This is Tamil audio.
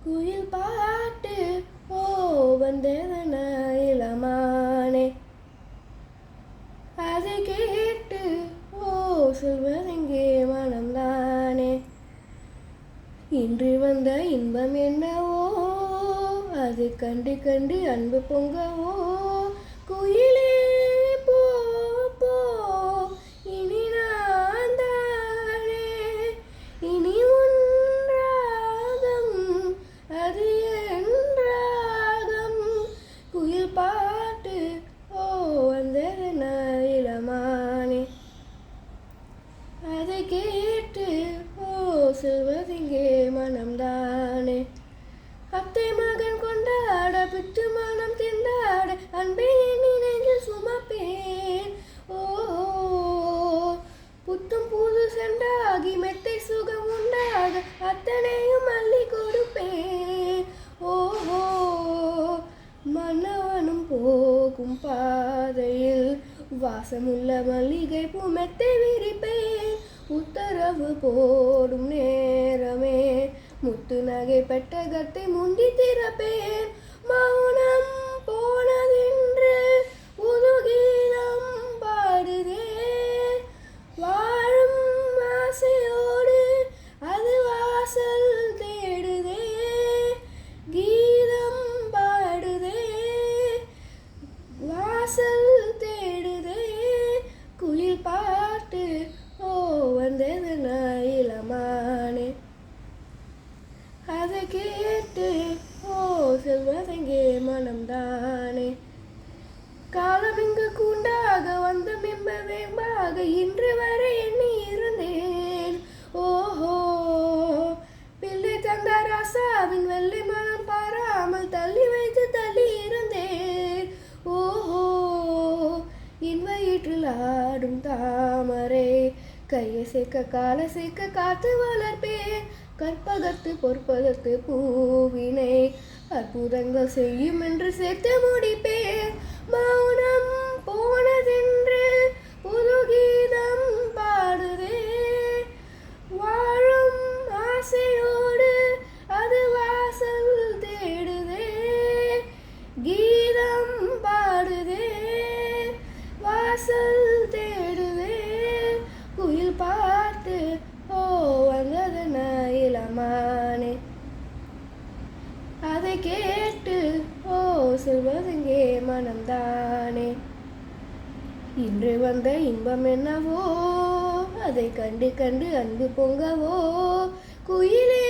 குயில் பாட்டு ஓ வந்ததன இளமானே, அதை கேட்டு ஓ சொல்வதெங்கே மனம்தானே. இன்று வந்த இன்பம் என்னவோ, அது கண்டு கண்டு அன்பு பொங்கவோ. குயிலே போ போ, இனி நான் தானே, இனி உன் ராகம், அது என் ராகம். குயில் பாட்டு ஓ வந்ததன இளமானே, அதை கேட்டு ஓ சொல்வதெங்கே மனம்தானே. அத்தை மகன் கொண்டாட பித்து மனம் திண்டாட, அன்பே நீ நெஞ்சில் சுமப்பேன். ஓ புத்தும் புது செண்டாகி மெத்தை சுகம் உண்டாக, அத்தனையும் அள்ளி கொடுப்பேன். ஓஹோ மன்னவனும் போகும் பாதையில் வாசமுள்ள மல்லிகை பூ மெத்தை விரிப்பேன். உத்தரவு போடும் நேரமே முத்து நகை பெட்டகத்தை முந்தி திறப்பேன். மௌனம் போனதென்று புது கீதம் பாடுதே, வாழும் ஆசையோடு அது வாசல் தேடுதே. கீதம் பாடுதே, வாசல் தேடுதே. குயில் பாட்டு ஓ வந்ததன இளமானே, அதை கேட்டு ஓ சொல்வதெங்கே மனம்தானே. காலம் இங்கு கூண்டாக வந்த மிம்ப வேம்பாக, இன்று வரை எண்ணி இருந்தேன். ஓஹோ பிள்ளை தந்த ராசாவின் வெள்ளை மனம் பாராமல் தள்ளி வைத்து தள்ளி இருந்தேன். ஓஹோ என் வயிற்றில் ஆடும் தாமரை, கையை சேர்க்க காலை சேர்க்க காத்து வளர்ப்பேன். கற்பகத்து பொற்பகத்து பூவினை அற்புதங்கள் செய்யும் என்று சேர்த்து முடிப்பேன். மௌனம் போனதென்று புது கீதம் பாடுதே, வாழும் ஆசையோடு அது வாசல் தேடுதே. கீதம் பாடுதே, வாசல் தேடுதே. குயில் பாட்டு ஓ வந்ததன இளமானே, அதை கேட்டு ஓ சொல்வதெங்கே மனம்தானே. இன்று வந்த இன்பம் என்னவோ, அதை கண்டு கண்டு அன்பு பொங்கவோ. குயிலே